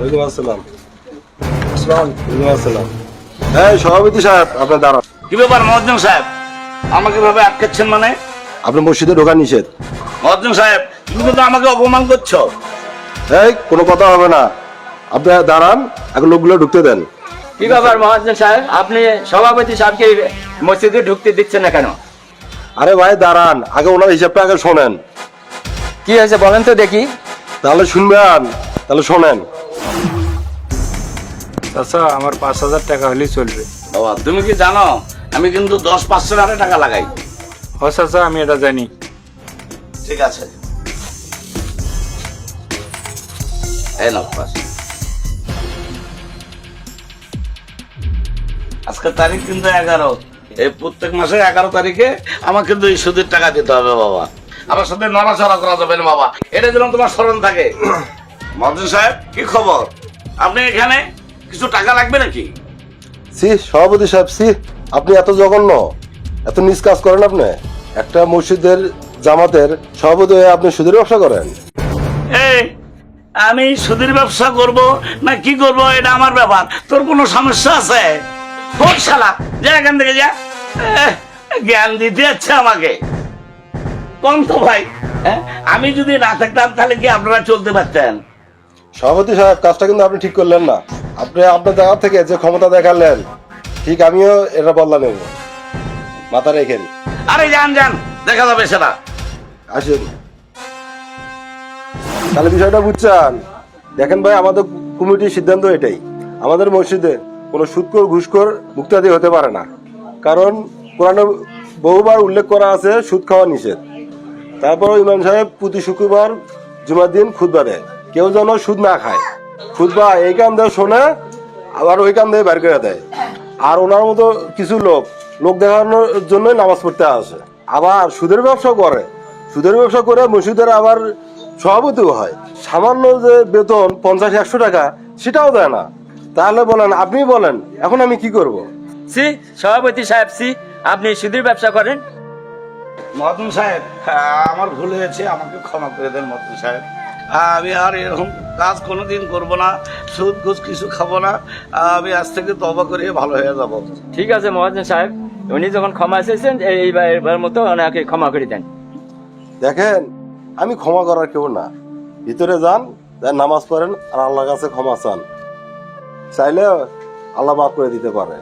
ওয়ালাইকুম আসসালাম। ওয়ালাইকুম আসসালাম। হ্যাঁ সভাপতি সাহেব, আপনার দাঁড়ান। কি ব্যাপার মহাজন সাহেব, আমাকে ভাবে আটকাচ্ছেন মানে? আপনি মসজিদে ঢোকা নিষেধ। মহাজন সাহেব, তুমি কিন্তু আমাকে অপমান করছো। এই কোনো কথা হবে না, আপনি দাঁড়ান, আগে লোকগুলো ঢুকতে দেন। কি ব্যাপার মহাজন সাহেব, আপনি সভাপতি সাহেবকে মসজিদে ঢুকতে দিচ্ছেন না কেন? আরে ভাই দাঁড়ান, আগে ওনার হিসাবটা আগে শোনেন। কি হয়েছে বলেন তো দেখি। তাহলে শুনবেন, তাহলে শোনেন। আচ্ছা, আমার 5,000 টাকা হলেই চলবে। বাবা তুমি কি জানো আমি কিন্তু 10-500 টাকা লাগাই? ও চাচা, আমি এটা জানি। ঠিক আছে, এই নাও 500। আজকের তারিখ কিন্তু 11। এই প্রত্যেক মাসে 11 তারিখে আমার কিন্তু এই সুদের টাকা দিতে হবে বাবা। আমার সাথে নড়াচড়া করা যাবে না বাবা, এটা যেন তোমার স্মরণ থাকে। মহাজন সাহেব কি খবর, আপনি এখানে কিছু টাকা লাগবে নাকি? সি সভাপতি সাহেব, সি আপনি এত জঘন্য, এত নিজ কাজ করেন আপনি? একটা মসজিদের জামাতের সভাপতি হয়ে আপনি সুদের ব্যবসা করেন? এই আমি সুদের ব্যবসা করব না কি করব এটা আমার ব্যাপার, তোর কোনো সমস্যা আছে? হোক শালা, যা এখান থেকে যা। জ্ঞান দিতে যাচ্ছে আমাকে কোন তো ভাই। আমি যদি না থাকতাম তাহলে কি আপনারা চলতে পারতেন? সভাপতি সাহেব, কাজটা কিন্তু আপনি ঠিক করলেন না। আপনি আপনার জায়গা থেকে যে ক্ষমতা দেখালেন, ঠিক আমিও এটা বদলা নেব, মাথা রেখেন। আরে যান যান, দেখা যাবে সেটা। আসেন, তাহলে বিষয়টা বুঝছেন? দেখেন ভাই, আমাদের কমিটির সিদ্ধান্ত এটাই, আমাদের মসজিদে কোনো সুদখোর ঘুষখোর মুক্তাদি হতে পারে না। কারণ কোরআনে বহুবার উল্লেখ করা আছে সুদ খাওয়া নিষেধ। তারপরও ইমাম সাহেব প্রতি শুক্রবার জুমার দিন খুতবা দেয়, কেউ যেন সুদ না খায়। খুতবা এই কান দিয়ে শোনে, আবার ওই কান দিয়ে বের করে দেয়। আর ওনার মতো কিছু লোক দেখানোর জন্যই নামাজ পড়তে আসে, আবার সুদের ব্যবসা করে। সুদের ব্যবসা করে মসজিদের আবার সভাপতিও হয়। সামান্য যে বেতন 50-100 টাকা, সেটাও দেয় না। তাহলে বলেন, আপনি বলেন, এখন আমি কি করব? সি সভাপতি সাহেব, সি আপনি সুদের ব্যবসা করেন? মহাজন সাহেব, আমার ভুল হয়েছে, আমাকে ক্ষমা করে দেন মহাজন সাহেব। আমি আর এরকম কাজ কোনোদিন করব না, সুদ ঘুষ কিছু খাবো না। আমি আজ থেকে তওবা করে ভালো হয়ে যাব। ঠিক আছে মহাজন সাহেব, উনি যখন ক্ষমা চেয়েছেন এইবার মতো ওনাকে ক্ষমা করে দেন। দেখেন, আমি ক্ষমা করার কেউ না। ভিতরে যান, নামাজ পড়েন আর আল্লাহর কাছে ক্ষমা চান, চাইলে আল্লাহ মাফ করে দিতে পারে।